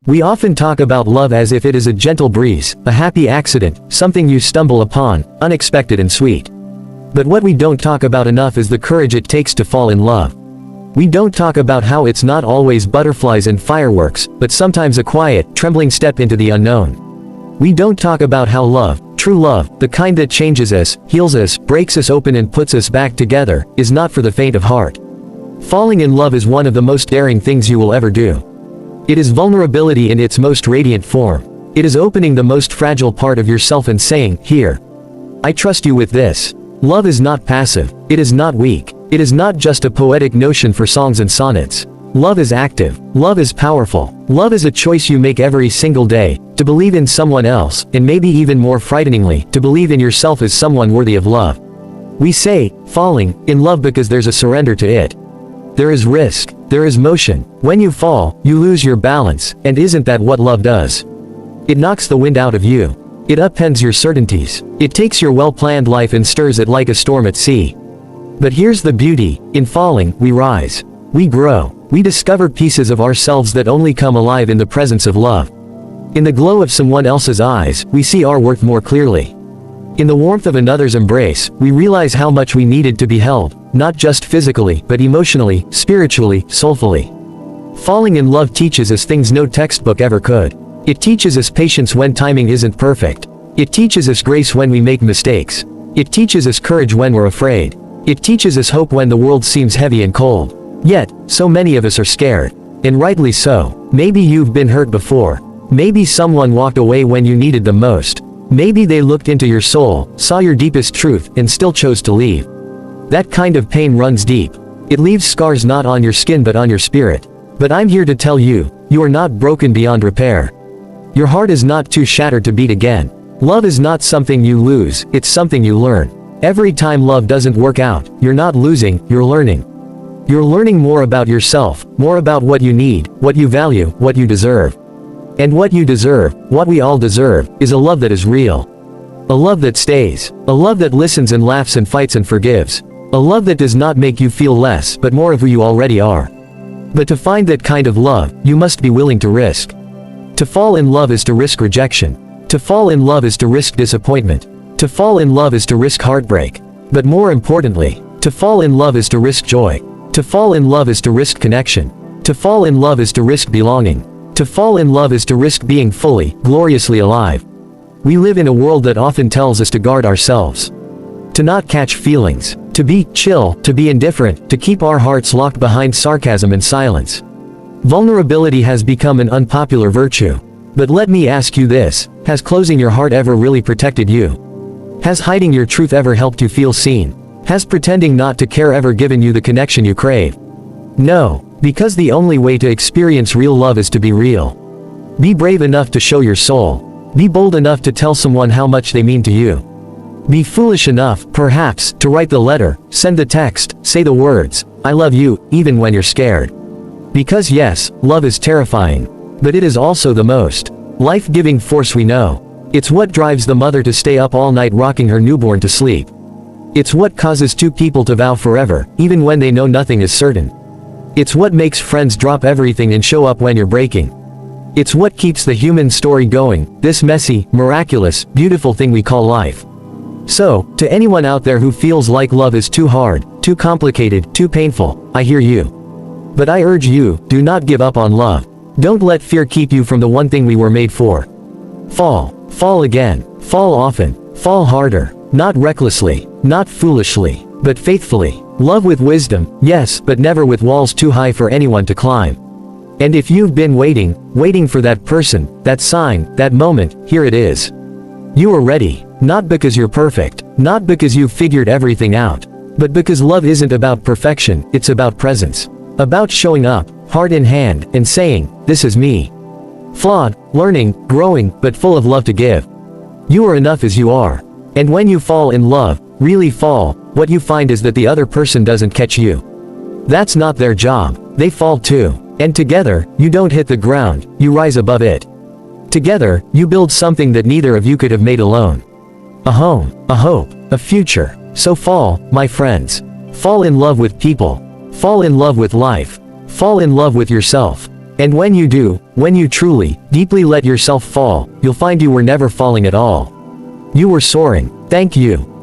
We often talk about love as if it is a gentle breeze, a happy accident, something you stumble upon, unexpected and sweet. But what we don't talk about enough is the courage it takes to fall in love. We don't talk about how it's not always butterflies and fireworks, but sometimes a quiet, trembling step into the unknown. We don't talk about how love, true love, the kind that changes us, heals us, breaks us open and puts us back together, is not for the faint of heart. Falling in love is one of the most daring things you will ever do. It is vulnerability in its most radiant form. It is opening the most fragile part of yourself and saying, "Here. I trust you with this." Love is not passive. It is not weak. It is not just a poetic notion for songs and sonnets. Love is active. Love is powerful. Love is a choice you make every single day, to believe in someone else, and maybe even more frighteningly, to believe in yourself as someone worthy of love. We say, falling in love because there's a surrender to it. There is risk. There is motion. When you fall, you lose your balance, and isn't that what love does? It knocks the wind out of you. It upends your certainties. It takes your well-planned life and stirs it like a storm at sea. But here's the beauty: in falling, we rise. We grow. We discover pieces of ourselves that only come alive in the presence of love. In the glow of someone else's eyes, we see our worth more clearly. In the warmth of another's embrace, we realize how much we needed to be held, not just physically, but emotionally, spiritually, soulfully. Falling in love teaches us things no textbook ever could. It teaches us patience when timing isn't perfect. It teaches us grace when we make mistakes. It teaches us courage when we're afraid. It teaches us hope when the world seems heavy and cold. Yet, so many of us are scared. And rightly so. Maybe you've been hurt before. Maybe someone walked away when you needed them most. Maybe they looked into your soul, saw your deepest truth, and still chose to leave. That kind of pain runs deep. It leaves scars not on your skin but on your spirit. But I'm here to tell you, you are not broken beyond repair. Your heart is not too shattered to beat again. Love is not something you lose, it's something you learn. Every time love doesn't work out, you're not losing, you're learning. You're learning more about yourself, more about what you need, what you value, what you deserve. And what you deserve, what we all deserve, is a love that is real. A love that stays. A love that listens and laughs and fights and forgives. A love that does not make you feel less but more of who you already are. But to find that kind of love, you must be willing to risk. To fall in love is to risk rejection. To fall in love is to risk disappointment. To fall in love is to risk heartbreak. But more importantly, to fall in love is to risk joy. To fall in love is to risk connection. To fall in love is to risk belonging. To fall in love is to risk being fully, gloriously alive. We live in a world that often tells us to guard ourselves. To not catch feelings. To be chill, to be indifferent, to keep our hearts locked behind sarcasm and silence. Vulnerability has become an unpopular virtue. But let me ask you this: has closing your heart ever really protected you? Has hiding your truth ever helped you feel seen? Has pretending not to care ever given you the connection you crave? No, because the only way to experience real love is to be real. Be brave enough to show your soul. Be bold enough to tell someone how much they mean to you. Be foolish enough, perhaps, to write the letter, send the text, say the words, "I love you," even when you're scared. Because yes, love is terrifying. But it is also the most life-giving force we know. It's what drives the mother to stay up all night rocking her newborn to sleep. It's what causes two people to vow forever, even when they know nothing is certain. It's what makes friends drop everything and show up when you're breaking. It's what keeps the human story going, this messy, miraculous, beautiful thing we call life. So, to anyone out there who feels like love is too hard, too complicated, too painful, I hear you. But I urge you, do not give up on love. Don't let fear keep you from the one thing we were made for. Fall. Fall again. Fall often. Fall harder. Not recklessly. Not foolishly. But faithfully. Love with wisdom, yes, but never with walls too high for anyone to climb. And if you've been waiting for that person, that sign, that moment, here it is. You are ready. Not because you're perfect. Not because you've figured everything out. But because love isn't about perfection, it's about presence. About showing up, heart in hand, and saying, "This is me." Flawed, learning, growing, but full of love to give. You are enough as you are. And when you fall in love, really fall, what you find is that the other person doesn't catch you. That's not their job. They fall too. And together, you don't hit the ground, you rise above it. Together, you build something that neither of you could have made alone. A home, a hope, a future. So fall, my friends. Fall in love with people. Fall in love with life. Fall in love with yourself. And when you do, When you truly, deeply let yourself fall, you'll find you were never falling at all. You were soaring. Thank you.